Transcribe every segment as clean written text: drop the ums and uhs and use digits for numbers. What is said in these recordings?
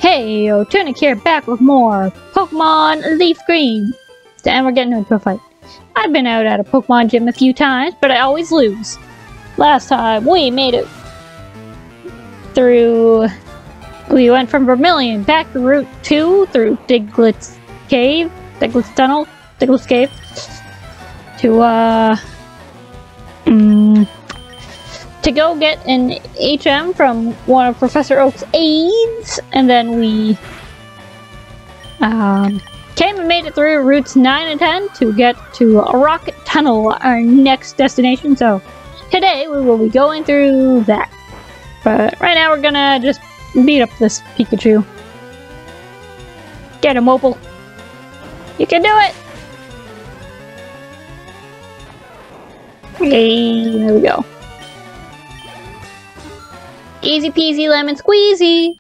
Hey, yo, Tunic here, back with more Pokemon Leaf Green. And we're getting into a fight. I've been out at a Pokemon gym a few times, but I always lose. Last time, we made it through... We went from Vermilion back to Route 2 through Diglett's Cave, Diglett's Tunnel, Diglett's Cave, to go get an HM from one of Professor Oak's aides, and then we came and made it through routes 9 and 10 to get to Rocket Tunnel, our next destination. So today we will be going through that. But right now we're gonna just beat up this Pikachu. Get him, Opal. You can do it! Hey, there we go. Easy peasy lemon squeezy.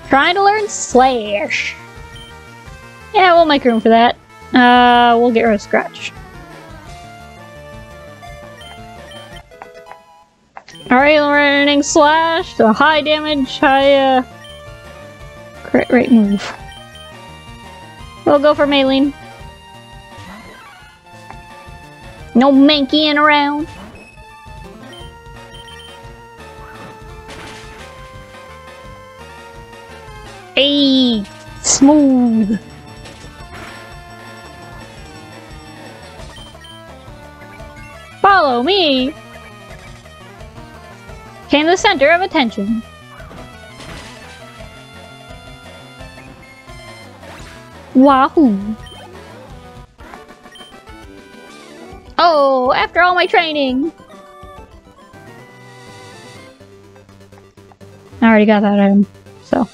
Trying to learn Slash. Yeah, we'll make room for that. We'll get rid of Scratch. Alright, learning Slash. So high damage, high crit rate move. We'll go for Maylene. No mankying around. Hey, smooth. Follow me. Came the center of attention. Wahoo. Oh, after all my training. I already got that item, so.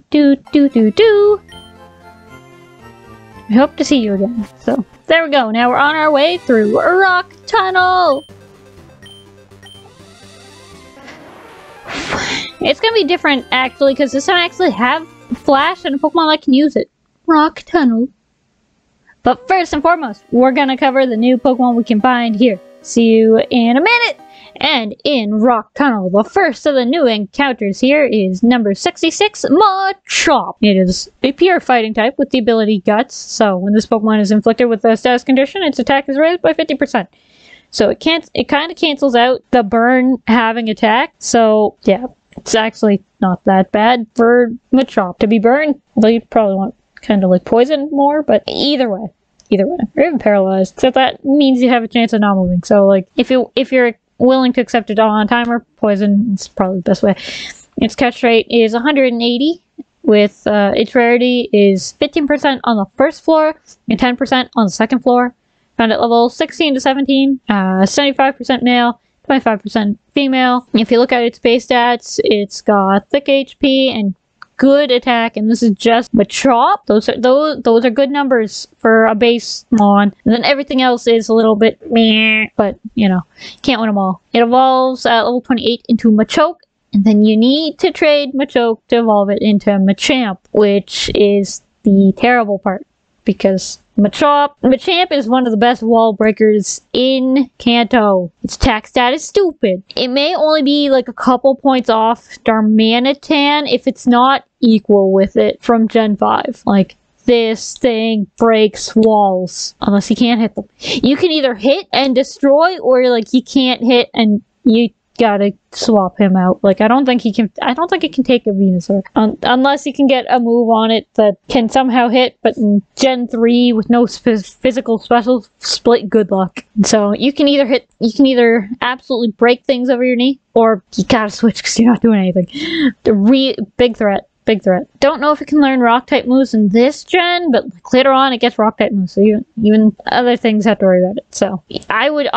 Do. I hope to see you again. So, there we go. Now we're on our way through a rock tunnel. It's gonna be different, actually, because this time I actually have Flash and a Pokemon that can use it. Rock tunnel. But first and foremost, we're gonna cover the new Pokemon we can find here. See you in a minute! And in Rock Tunnel, the first of the new encounters here is number 66, Machop. It is a pure fighting type with the ability Guts, so when this Pokemon is inflicted with a status condition, its attack is raised by 50%. So it kind of cancels out the burn having attack, so yeah, it's actually not that bad for Machop to be burned. Although you'd probably want kind of like poison more, but either way, or even paralyzed. Except that means you have a chance of not moving. So like if you're willing to accept it on timer, poison is probably the best way. Its catch rate is 180, with its rarity is 15% on the first floor and 10% on the second floor. Found at level 16 to 17, 75% male, 25% female. If you look at its base stats, it's got thick HP and good attack, and this is just Machop. Those are good numbers for a base mon. And then everything else is a little bit meh, but you know, can't win them all. It evolves at level 28 into Machoke, and then you need to trade Machoke to evolve it into Machamp, which is the terrible part, because Machamp is one of the best wall breakers in Kanto. Its attack stat is stupid. It may only be like a couple points off Darmanitan if it's not equal with it from Gen 5. Like, this thing breaks walls unless you can't hit them. You can either hit and destroy, or like you can't hit and you gotta swap him out. Like, I don't think it can take a Venusaur. Unless you can get a move on it that can somehow hit, but in Gen 3 with no physical special split, good luck. So you can either absolutely break things over your knee, or you gotta switch because you're not doing anything. Big threat. Don't know if it can learn rock-type moves in this gen, but like later on it gets rock-type moves, so even other things have to worry about it. So I would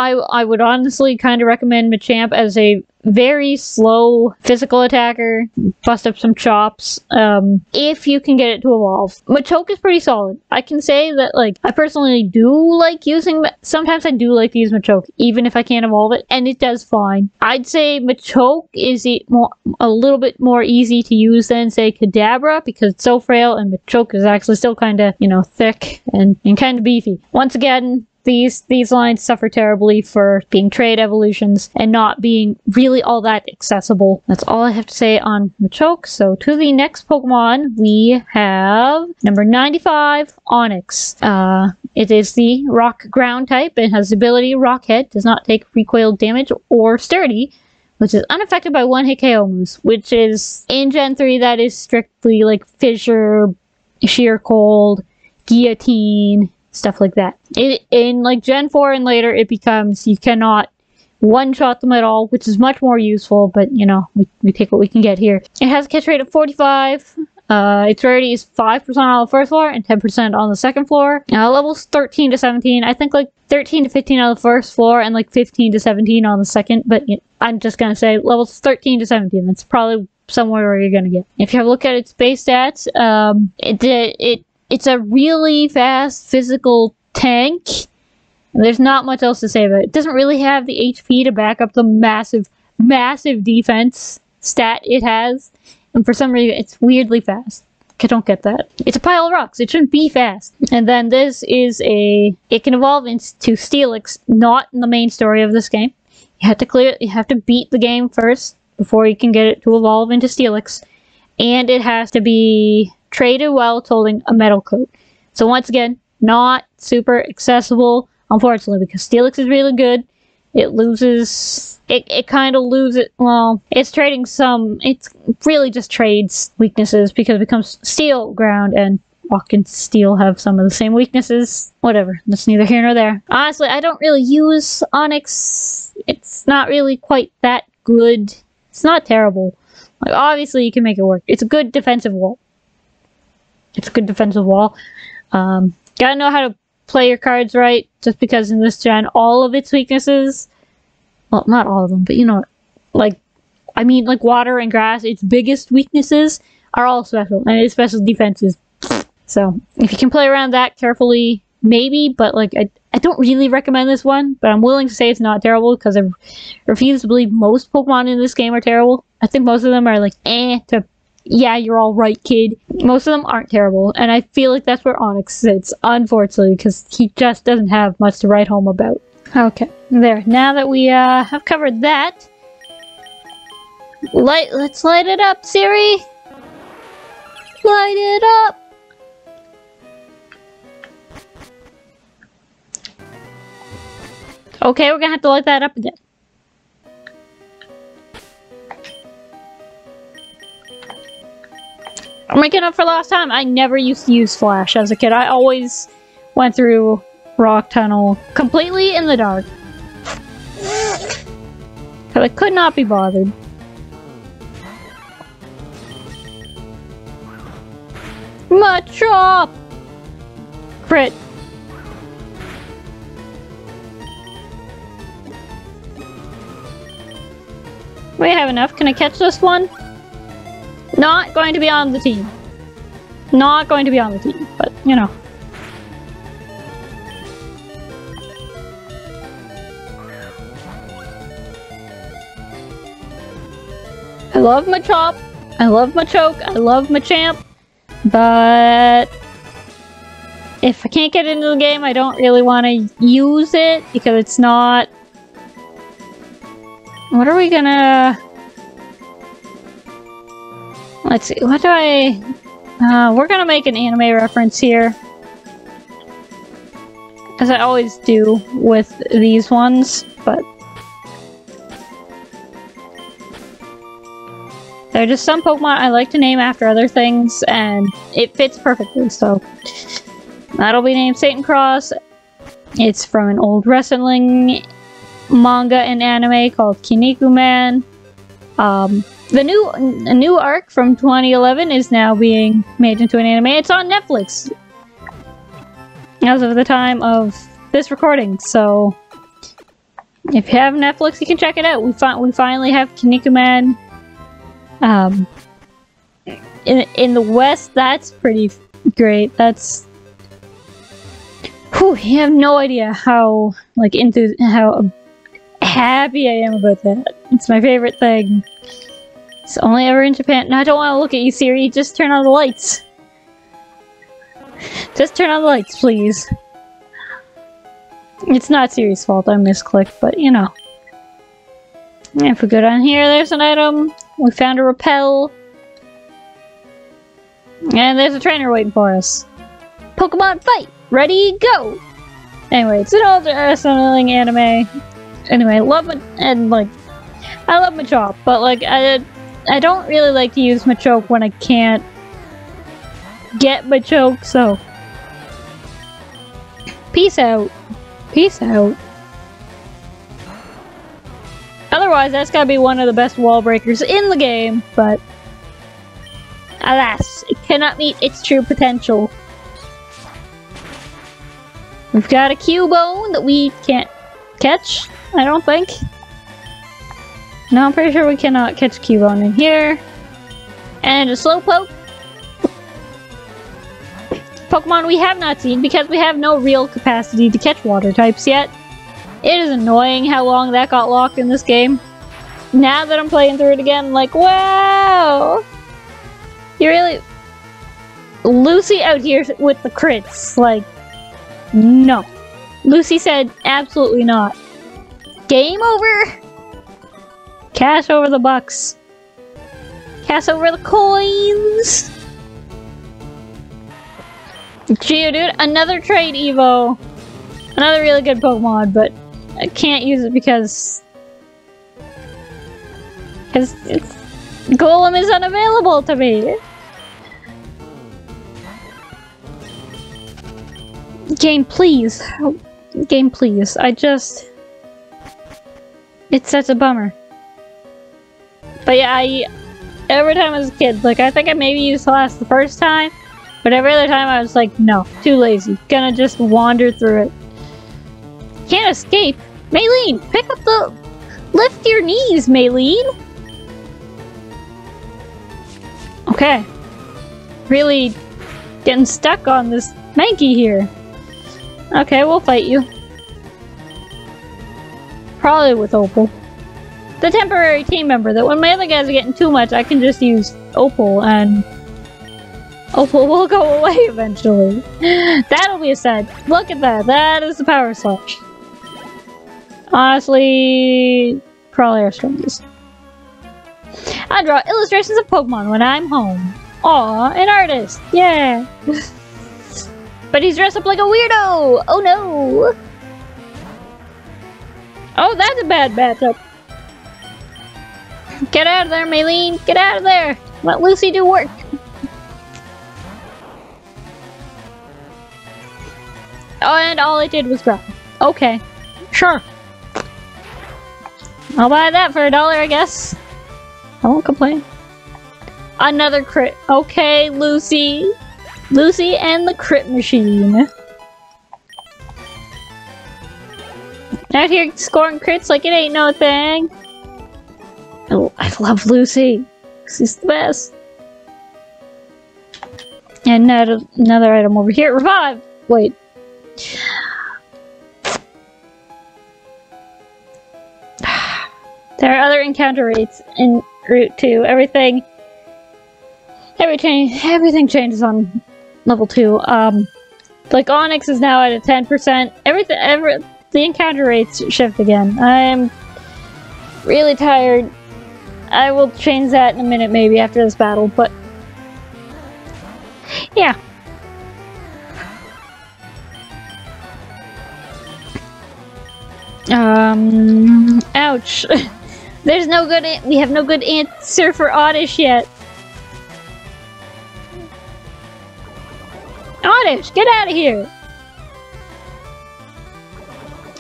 honestly kind of recommend Machamp as a very slow physical attacker. Bust up some chops. If you can get it to evolve. Machoke is pretty solid. I can say that, like, I personally do like using, sometimes I do like to use Machoke, even if I can't evolve it, and it does fine. I'd say Machoke is a little bit more easy to use than, say, Kadabra, because it's so frail, and Machoke is actually still kind of, you know, thick and kind of beefy. Once again, these lines suffer terribly for being trade evolutions and not being really all that accessible. That's all I have to say on Machoke. So to the next Pokemon, we have number 95, Onyx. It is the rock ground type. It has the ability Rock Head, does not take recoil damage or sturdy, which is unaffected by one-hit KO moves, which is, in Gen 3, that is strictly like Fissure, Sheer Cold, Guillotine, stuff like that. In like Gen 4 and later, it becomes you cannot one-shot them at all, which is much more useful, but you know, we take what we can get here. It has a catch rate of 45. Its rarity is 5% on the first floor and 10% on the second floor. Levels 13 to 17. I think like 13 to 15 on the first floor and like 15 to 17 on the second, but I'm just gonna say levels 13 to 17. That's probably somewhere where you're gonna get. If you have a look at its base stats, it's a really fast physical tank. There's not much else to say about it. It doesn't really have the HP to back up the massive defense stat it has. And for some reason, it's weirdly fast. I don't get that. It's a pile of rocks. It shouldn't be fast. And then this is it can evolve into Steelix, not in the main story of this game. You have to beat the game first before you can get it to evolve into Steelix. And it has to be traded while it's holding a metal coat. So once again, not super accessible, unfortunately, because Steelix is really good. It loses, it kind of loses, well, it's trading some, it's really just trades weaknesses because it becomes Steel Ground, and Rock and Steel have some of the same weaknesses. Whatever, that's neither here nor there. Honestly, I don't really use Onyx. It's not really quite that good. It's not terrible. Like, obviously, you can make it work. It's a good defensive wall. Gotta know how to play your cards right, just because in this gen, all of its weaknesses, well, not all of them, but you know, like water and grass, its biggest weaknesses are all special, and its special defenses. So, if you can play around that carefully, maybe, but like, I don't really recommend this one, but I'm willing to say it's not terrible, because I refuse to believe most Pokemon in this game are terrible. I think most of them are like, yeah, you're all right, kid. Most of them aren't terrible, and I feel like that's where Onyx sits, unfortunately, because he just doesn't have much to write home about. Okay, there. Now that we have covered that, let's light it up, Siri! Light it up! Okay, we're gonna have to light that up again. I'm making up for last time. I never used to use Flash as a kid. I always went through Rock Tunnel completely in the dark. Because I could not be bothered. Machop! Crit. We have enough. Can I catch this one? Not going to be on the team. Not going to be on the team, but, you know. I love Machop. I love Machoke. I love Machamp. But if I can't get into the game, I don't really want to use it because it's not... What are we gonna... Let's see, what do we're gonna make an anime reference here. As I always do with these ones, but... There are just some Pokemon I like to name after other things, and it fits perfectly, so... That'll be named Satan Cross. It's from an old wrestling manga and anime called Kinnikuman Man. A new arc from 2011 is now being made into an anime. It's on Netflix as of the time of this recording, so If you have Netflix, you can check it out. We finally have Kinnikuman. In the West, that's pretty great. That's... Whew, you have no idea how, like, how happy I am about that. It's my favorite thing. It's only ever in Japan. No, I don't want to look at you, Siri. Just turn on the lights. Just turn on the lights, please. It's not Siri's fault. I misclicked, but you know. If we go down here, there's an item. We found a repel. And there's a trainer waiting for us. Pokemon fight! Ready, go! Anyway, it's an old wrestling anime. Anyway, I love it, and like, I love Machop, but like, I don't really like to use Machoke when I can't get Machoke, so peace out. Peace out. Otherwise, that's gotta be one of the best wall breakers in the game, but alas, it cannot meet its true potential. We've got a Cubone that we can't catch, I don't think. No, I'm pretty sure we cannot catch Cubone in here. And a Slowpoke. Pokemon we have not seen because we have no real capacity to catch water types yet. It is annoying how long that got locked in this game. Now that I'm playing through it again, I'm like, wow! You really... Lucy out here with the crits, like, no. Lucy said, absolutely not. Game over! Cash over the bucks. Cash over the coins! Geodude, another trade Evo. Another really good Pokemon, but I can't use it because Golem is unavailable to me. Game, please. Game, please. It's such a bummer. But yeah, every time I was a kid, like, I think I maybe used Celeste the first time, but every other time I was like, no, too lazy. Gonna just wander through it. Can't escape. Maylene, pick up the... Lift your knees, Maylene! Okay. Really getting stuck on this Mankey here. Okay, we'll fight you. Probably with Opal. The temporary team member that when my other guys are getting too much, I can just use Opal and Opal will go away eventually. That'll be a set. Look at that. That is the power slash. Honestly, probably our strongest. I draw illustrations of Pokemon when I'm home. Aw, an artist. Yeah. But he's dressed up like a weirdo. Oh no. Oh, that's a bad matchup. Get out of there, Maylene! Get out of there! Let Lucy do work! Oh, and all I did was grab. Okay. Sure. I'll buy that for $1, I guess. I won't complain. Another crit. Okay, Lucy. Lucy and the crit machine. Out here scoring crits like it ain't no thing. Oh, I love Lucy. She's the best. And another item over here. Revive! Wait. There are other encounter rates in Route 2. Everything changes on level 2. Like Onyx is now at a 10%. The encounter rates shift again. I'm really tired. I will change that in a minute, maybe after this battle, but yeah. Ouch. There's no good. We have no good answer for Oddish yet. Oddish, get out of here!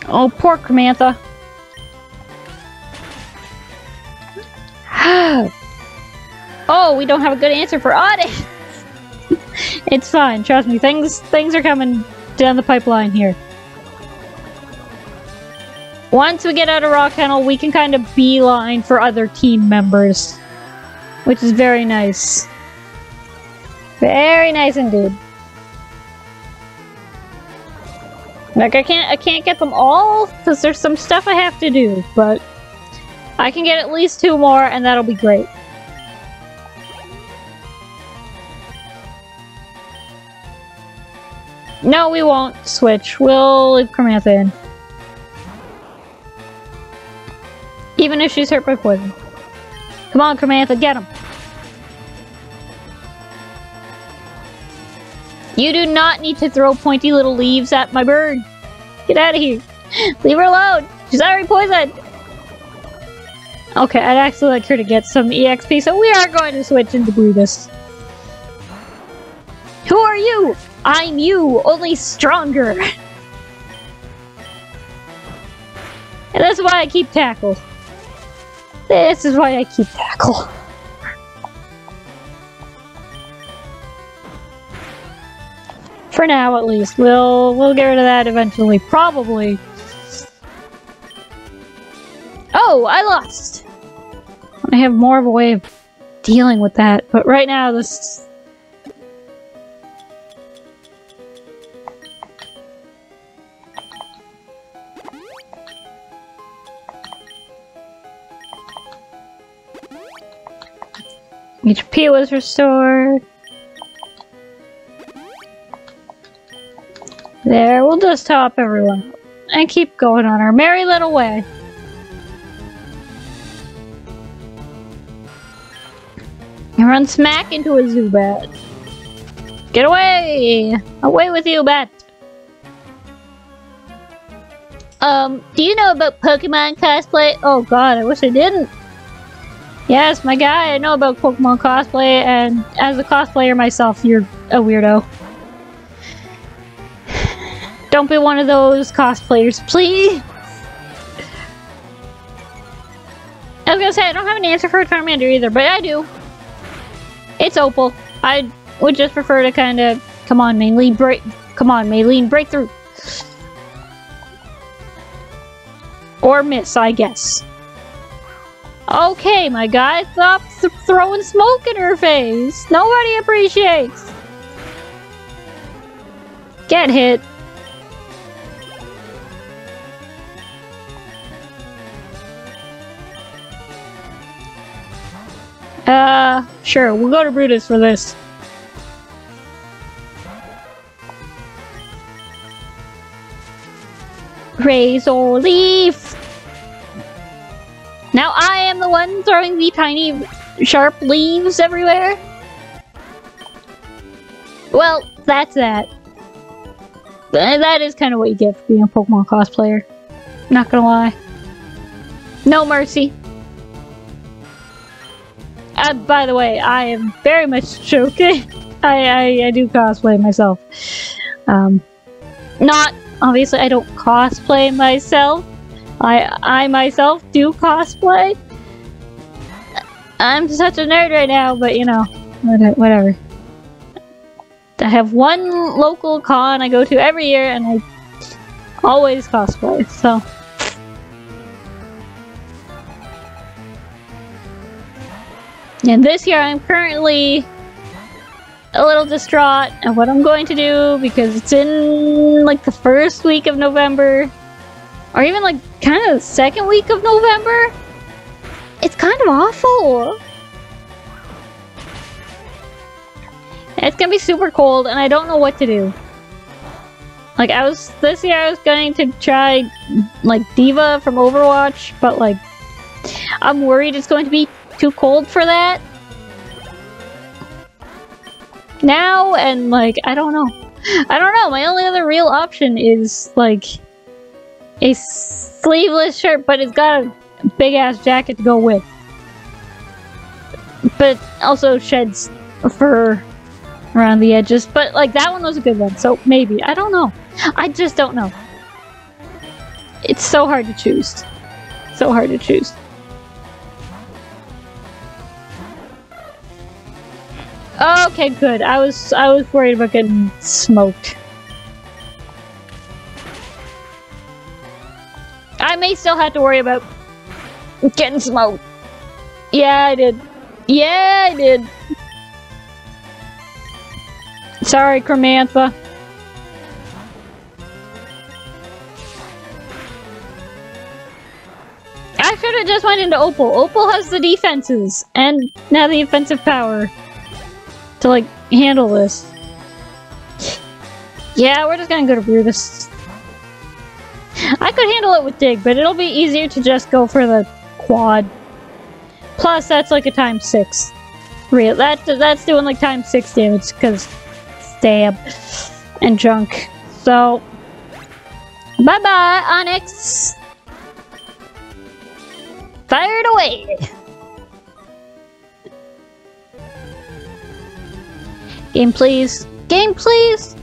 Oh, poor Samantha. Oh, we don't have a good answer for Oddish. It's fine, trust me. Things are coming down the pipeline here. Once we get out of Rock Tunnel, we can kind of beeline for other team members. Which is very nice. Very nice indeed. Like, I can't get them all, because there's some stuff I have to do, but I can get at least 2 more, and that'll be great. No, we won't switch. We'll leave Samantha in. Even if she's hurt by poison. Come on, Samantha, get him. You do not need to throw pointy little leaves at my bird. Get out of here. Leave her alone. She's already poisoned. Okay, I'd actually like her to get some EXP, so we are going to switch into Brutus. Who are you? I'm you, only stronger. And that's why I keep Tackle. This is why I keep Tackle. For now, at least. We'll get rid of that eventually. Probably. Oh, I lost! I have more of a way of dealing with that, but right now this... HP was restored. There, we'll just top everyone up and keep going on our merry little way. And run smack into a Zubat. Get away! Away with you, Bat! Do you know about Pokemon cosplay? Oh god, I wish I didn't. Yes, my guy, I know about Pokemon cosplay, and as a cosplayer myself, you're a weirdo. Don't be one of those cosplayers, please! I was gonna say, I don't have an answer for a Charmander either, but I do. It's Opal. I would just prefer to kind of... Come on, Maylene, break... Come on, Maylene, break through. Or miss, I guess. Okay, my guy, stop throwing smoke in her face. Nobody appreciates. Get hit. Sure, we'll go to Brutus for this. Razor Leaf! Now I am the one throwing the tiny, sharp leaves everywhere? Well, that's that. That is kind of what you get for being a Pokemon cosplayer. Not gonna lie. No mercy. By the way, I am very much joking. I do cosplay myself. Not, obviously I don't cosplay myself. I myself do cosplay. I'm such a nerd right now, but you know, whatever. I have one local con I go to every year, and I always cosplay, so... And this year I'm currently a little distraught at what I'm going to do because it's in like the first week of November, or even like kind of the second week of November. It's kind of awful. It's gonna be super cold and I don't know what to do. Like this year I was going to try like Diva from Overwatch, but like I'm worried it's going to be too cold for that now, and like I don't know. My only other real option is like a sleeveless shirt, but it's got a big ass jacket to go with, but also sheds fur around the edges. But like that one was a good one, so maybe. I don't know. I just don't know. It's so hard to choose. So hard to choose. Okay, good. I was worried about getting smoked. I may still have to worry about getting smoked. Yeah, I did. Yeah, I did. Sorry, Cramantha. I should have just went into Opal. Opal has the defenses and now the offensive power to like handle this. Yeah, we're just gonna go to Brutus. I could handle it with Dig, but it'll be easier to just go for the quad. Plus, that's like a ×6. Real. That's doing like ×6 damage because stab and junk. So, bye bye, Onyx. Fire it away. Game, please. Game, please.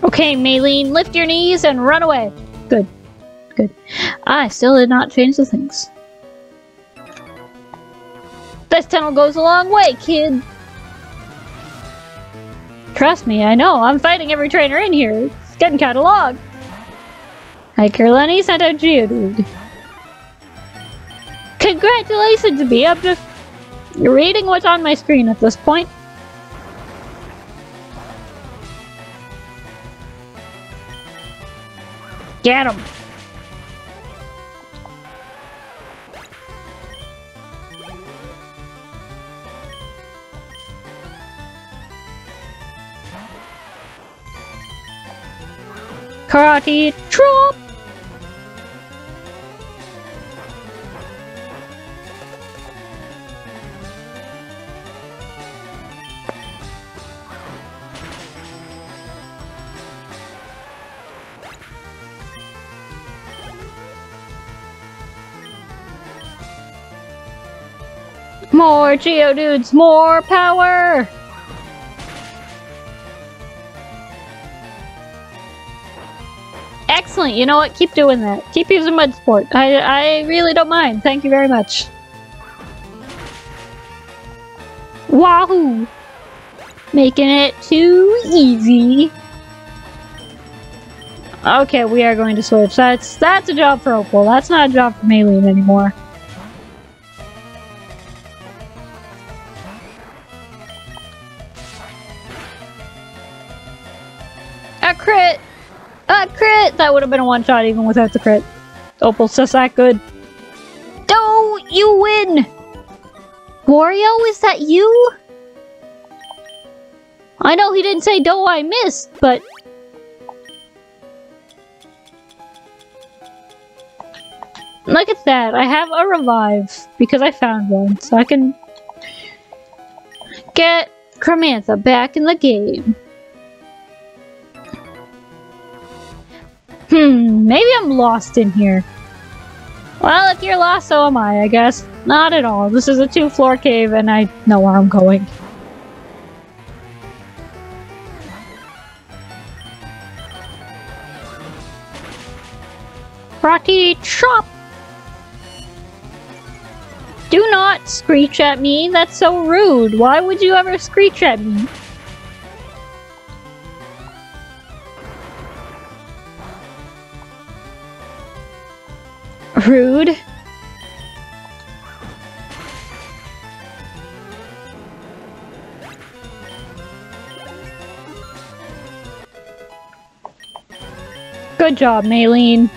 Okay, Maylene, lift your knees and run away. Good. Good. I still did not change the things. This tunnel goes a long way, kid. Trust me, I know. I'm fighting every trainer in here. It's getting kinda long. Hiker Lenny sent out Geodude. Congratulations, B. I'm just reading what's on my screen at this point. Get him! Karate chop! More Geodudes, more power! Excellent, you know what? Keep doing that. Keep using Mud Sport. I really don't mind. Thank you very much. Wahoo! Making it too easy. Okay, we are going to switch. That's a job for Opal. That's not a job for Maylene anymore. A crit! A crit! That would have been a one-shot even without the crit. Opal's just that good. Oh, you win! Wario, is that you? I know he didn't say, "Do I missed," but... Look at that, I have a revive, because I found one, so I can... get Cramantha back in the game. Maybe I'm lost in here. Well, if you're lost, so am I guess. Not at all. This is a 2-floor cave, and I know where I'm going. Karate chop! Do not screech at me. That's so rude. Why would you ever screech at me? Rude. Good job, Maylene.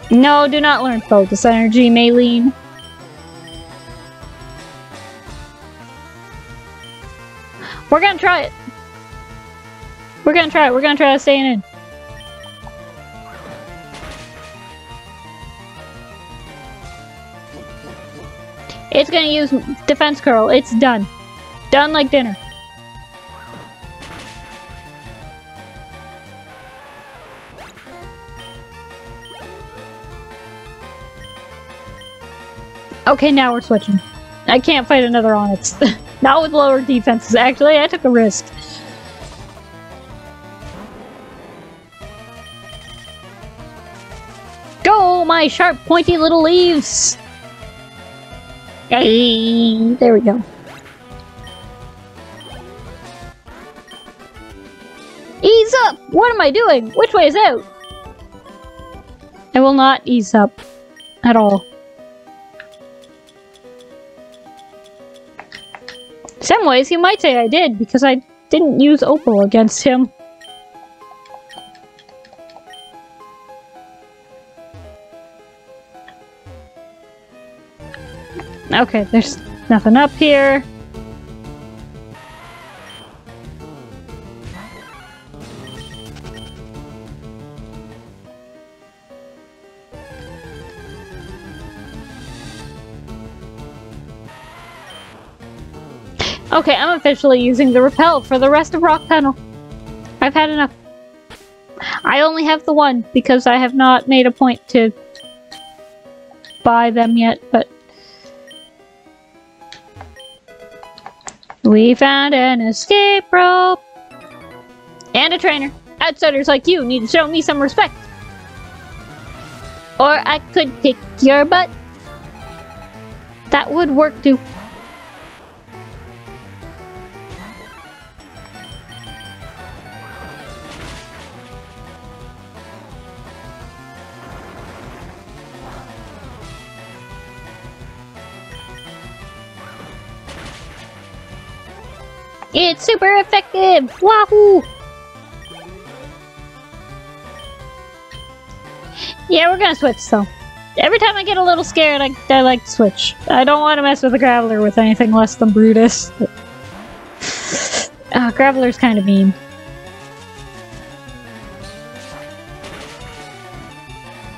No, do not learn focus energy, Maylene. We're gonna try it. We're gonna try it. We're gonna try staying in. It's gonna use defense curl. It's done. Done like dinner. Okay, now we're switching. I can't fight another Onyx. Not with lower defenses. Actually, I took a risk. Go, my sharp, pointy little leaves! Hey, there we go. Easy! Ease up! What am I doing? Which way is out? I will not ease up. At all. Some ways you might say I did, because I didn't use Opal against him. Okay, there's nothing up here. Okay, I'm officially using the repel for the rest of Rock Tunnel. I've had enough. I only have the one because I have not made a point to buy them yet, but we found an escape rope and a trainer. Outsiders like you need to show me some respect. Or I could kick your butt. That would work too. It's super effective! Wahoo! Yeah, we're gonna switch though. Every time I get a little scared, I like to switch. I don't want to mess with a Graveler with anything less than Brutus. Graveler's kind of mean.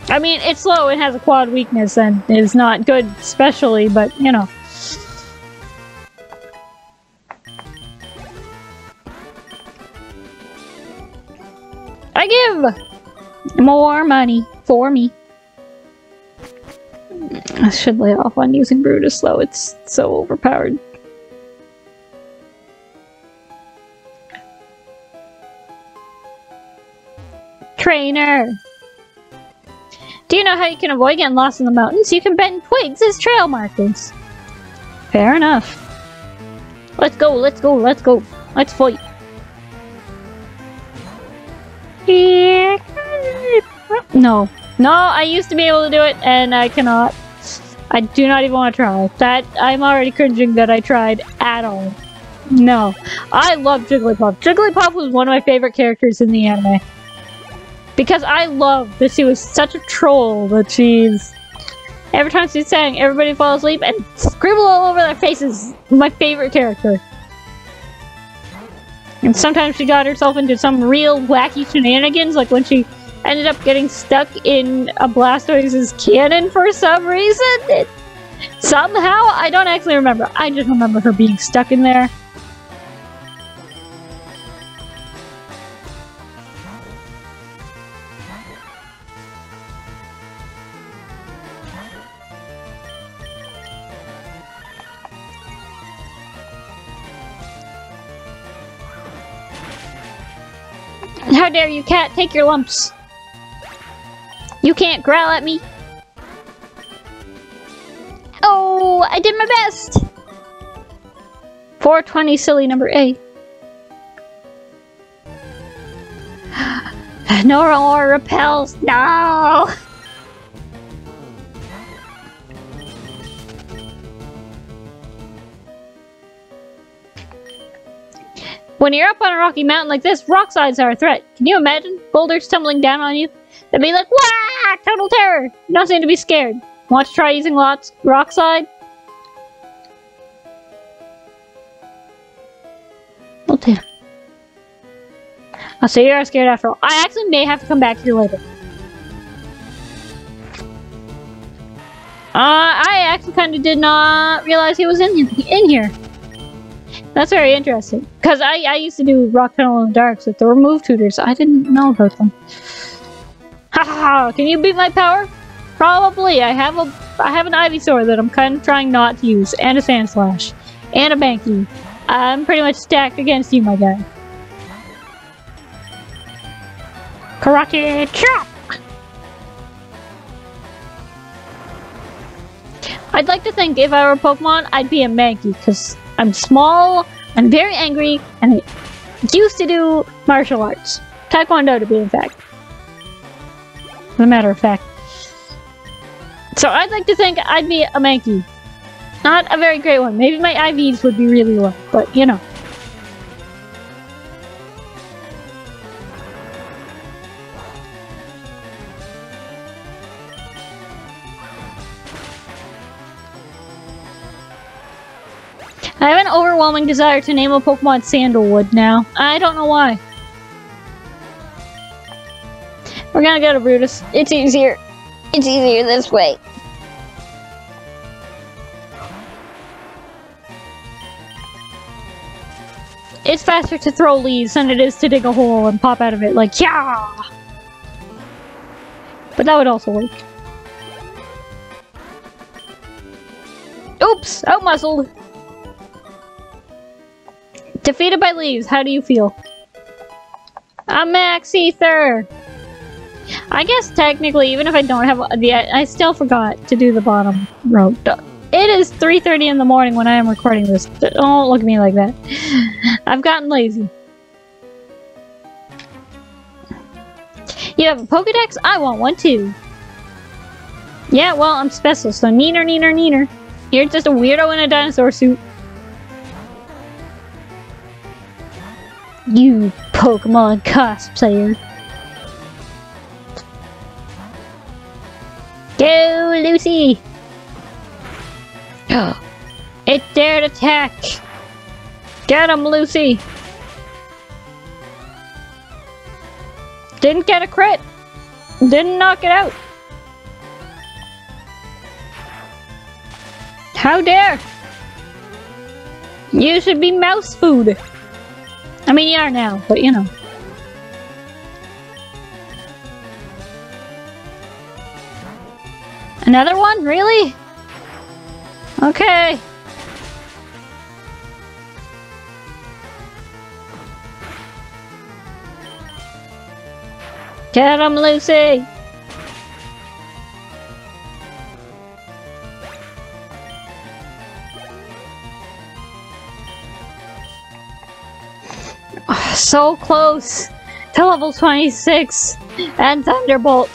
I mean, it's slow and has a quad weakness and is not good specially, but you know. I give more money for me. I should lay off on using Brutus though, it's so overpowered. Trainer! Do you know how you can avoid getting lost in the mountains? You can bend twigs as trail markers. Fair enough. Let's go, let's go, let's go. Let's fight. No. No, I used to be able to do it, and I cannot. I do not even want to try. That I'm already cringing that I tried at all. No. I love Jigglypuff. Jigglypuff was one of my favorite characters in the anime. Because I love that she was such a troll that she's... Every time she's saying everybody fall asleep and scribble all over their faces. My favorite character. And sometimes she got herself into some real wacky shenanigans, like when she ended up getting stuck in a Blastoise's cannon for some reason. Somehow, I don't actually remember. I just remember her being stuck in there. How dare you, cat, take your lumps. You can't growl at me. Oh, I did my best. 420 silly number A. No more repels, no! When you're up on a rocky mountain like this, rock slides are a threat. Can you imagine boulders tumbling down on you? They'd be like, wah! Total terror! You don't seem to be scared. Want to try using rock slide? Oh damn. Oh, so you are scared after all. I actually may have to come back here later. I actually kind of did not realize he was in here. That's very interesting. Because I used to do Rock Tunnel in the Darks with the remove tutors. I didn't know about them. Ha ha ha! Can you beat my power? Probably. I have an Ivysaur that I'm kind of trying not to use. And a Sandslash. And a Banky. I'm pretty much stacked against you, my guy. Karate chop! I'd like to think if I were a Pokemon, I'd be a Mankey, because I'm small, I'm very angry, and I used to do martial arts. Taekwondo, to be exact. As a matter of fact. So I'd like to think I'd be a Mankey. Not a very great one. Maybe my IVs would be really low, but you know. I have an overwhelming desire to name a Pokemon Sandalwood now. I don't know why. We're gonna go to Brutus. It's easier. It's easier this way. It's faster to throw leaves than it is to dig a hole and pop out of it like, yeah! But that would also work. Oops! Outmuscled! Defeated by leaves, how do you feel? A Max Ether! I guess technically, even if I don't have the, I still forgot to do the bottom row. It is 3:30 in the morning when I am recording this. Don't look at me like that. I've gotten lazy. You have a Pokedex? I want one too. Yeah, well, I'm special, so neener, neener, neener. You're just a weirdo in a dinosaur suit. You Pokemon cosplayer. Go, Lucy! It dared attack! Get him, Lucy! Didn't get a crit! Didn't knock it out! How dare! You should be mouse food! I mean, you are now, but you know. Another one? Really? Okay. Get him, Lucy! Oh, so close to level 26 and Thunderbolt.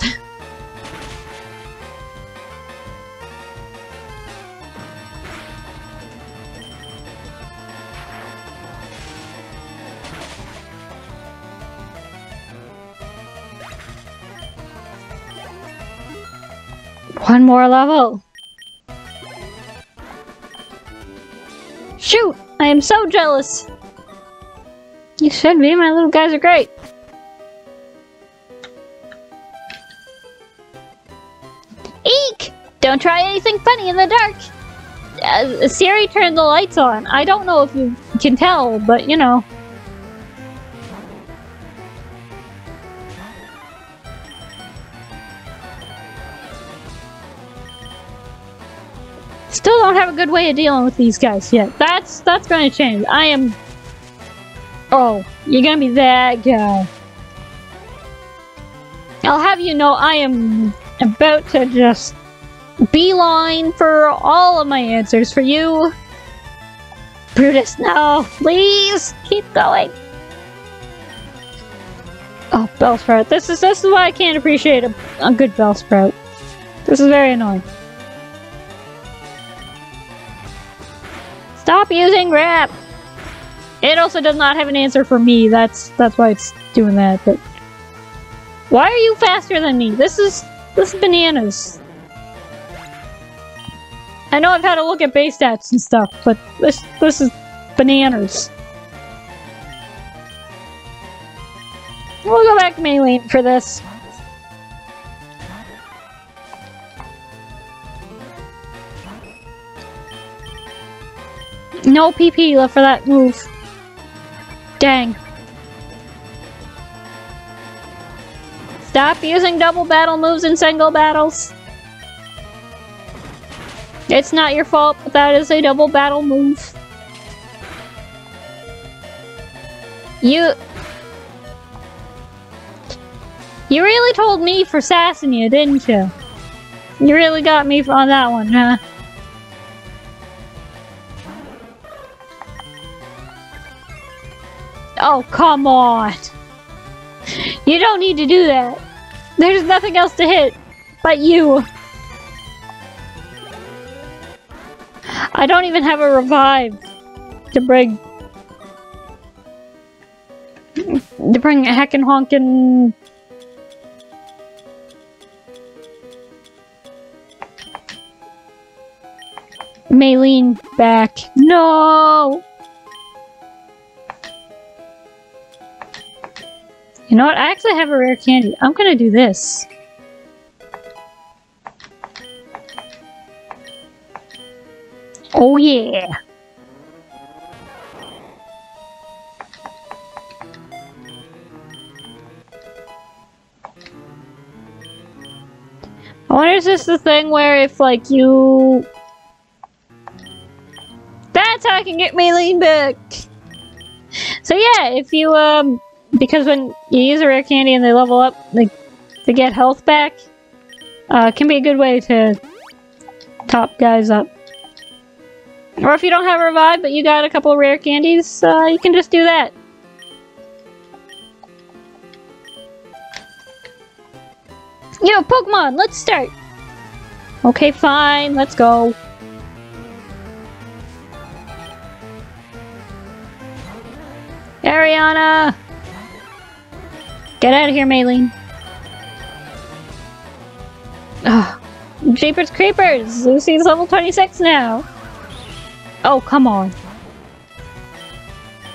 One more level. Shoot! I am so jealous. You should be. My little guys are great. Eek! Don't try anything funny in the dark. Siri turned the lights on. I don't know if you can tell, but you know. Still don't have a good way of dealing with these guys yet. That's gonna change. I am... Oh, you're gonna be that guy. I'll have you know I am about to just beeline for all of my answers for you. Brutus, no! Please! Keep going! Oh, Bellsprout. This is why I can't appreciate a good Bellsprout. This is very annoying. Stop using grab! It also does not have an answer for me. That's why it's doing that. But why are you faster than me? This is bananas. I know I've had to look at base stats and stuff, but this is bananas. We'll go back to Maylene for this. No PP left for that move. Dang. Stop using double battle moves in single battles. It's not your fault, but that is a double battle move. You really told me for sassing you, didn't you? You really got me on that one, huh? Oh, come on! You don't need to do that. There's nothing else to hit but you. I don't even have a revive to bring a heckin' honkin' Maylene back. No! You know what? I actually have a rare candy. I'm gonna do this. Oh yeah! I wonder if this is the thing where if like you... That's how I can get Maylene back! So yeah, if you because when you use a rare candy and they level up, like, to get health back, can be a good way to top guys up. Or if you don't have a revive, but you got a couple of rare candies, you can just do that. Yo, Pokemon, let's start! Okay, fine, let's go. Ariana! Get out of here, Maylene. Ugh. Jeepers Creepers! Lucy's level 26 now! Oh, come on.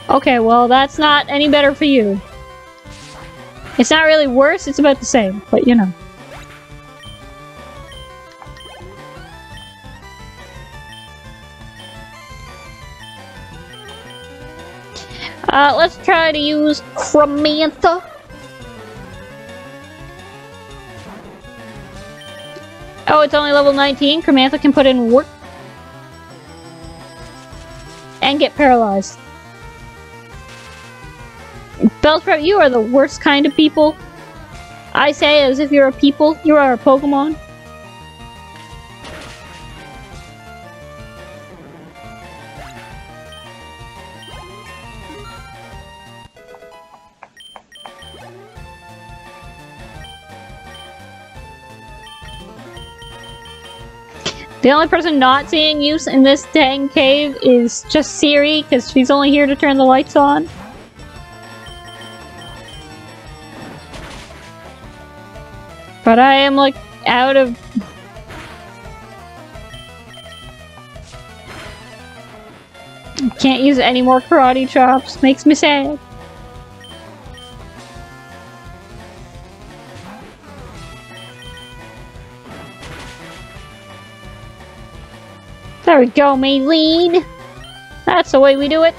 Okay, well, that's not any better for you. It's not really worse, it's about the same, but you know. Let's try to use Cramantha. Oh, it's only level 19. Cramantha can put in work. And get paralyzed. Bellsprout, you are the worst kind of people. I say as if you're a people. You are a Pokemon. The only person not seeing use in this dang cave is just Siri, because she's only here to turn the lights on. But I am, like, out of... Can't use any more karate chops. Makes me sad. There we go, Maylene. That's the way we do it.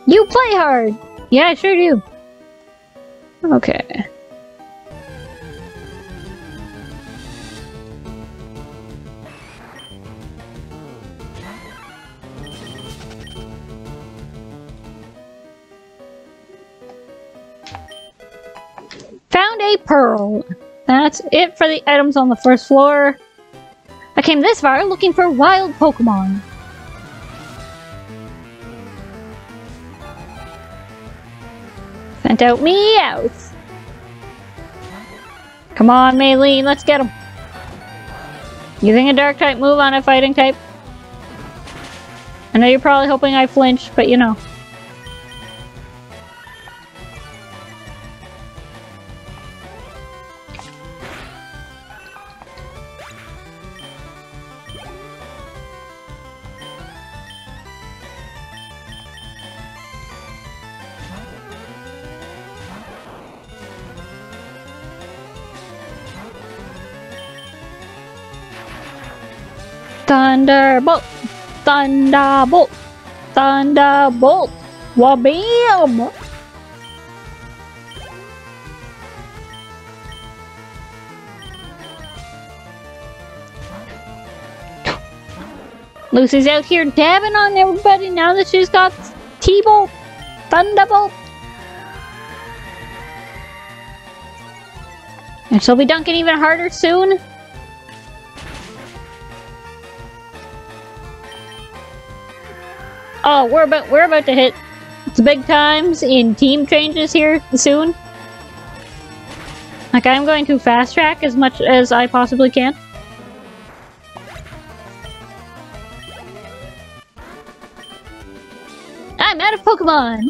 You play hard. Yeah, I sure do. Okay. Found a pearl. That's it for the items on the first floor. I came this far looking for wild Pokemon. Sent out Meowth. Come on, Maylene, let's get him. Using a dark type move on a fighting type. I know you're probably hoping I flinch, but you know. Thunderbolt! Thunderbolt! Thunderbolt! Wabam! Lucy's out here dabbing on everybody now that she's got T-Bolt! Thunderbolt! And she'll be dunking even harder soon. Oh, we're about to hit It's big times in team changes here soon. Like, I'm going to fast track as much as I possibly can. I'm out of Pokemon!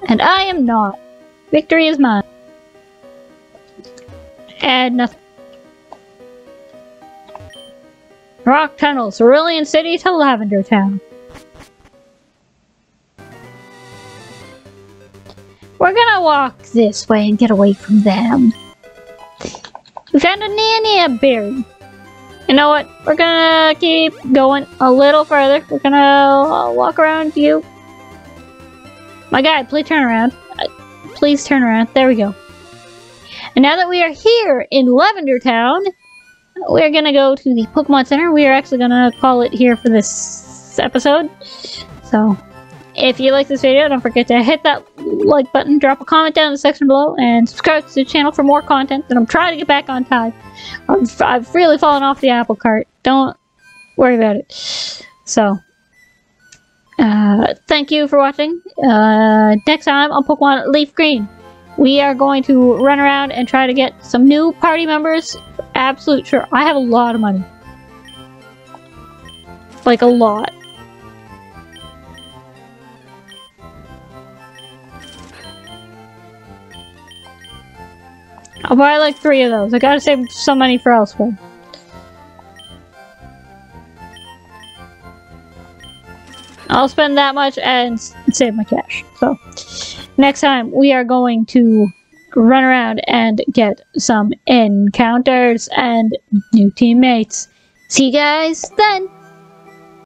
And I am not. Victory is mine. And nothing. Rock Tunnel, Cerulean City to Lavender Town. We're gonna walk this way and get away from them. We found a Nania berry. You know what? We're gonna keep going a little further. We're gonna walk around you. My guy, please turn around. Please turn around. There we go. And now that we are here in Lavender Town, we're gonna go to the Pokemon Center. We are actually gonna call it here for this episode. So, if you like this video, don't forget to hit that like button, drop a comment down in the section below, and subscribe to the channel for more content. And I'm trying to get back on time. I've really fallen off the apple cart. Don't worry about it. So, thank you for watching. Next time on Pokemon Leaf Green, we are going to run around and try to get some new party members. Absolute sure. I have a lot of money. Like, a lot. I'll buy like 3 of those. I gotta save some money for elsewhere. I'll spend that much and save my cash. So, next time we are going to run around and get some encounters and new teammates. See you guys then!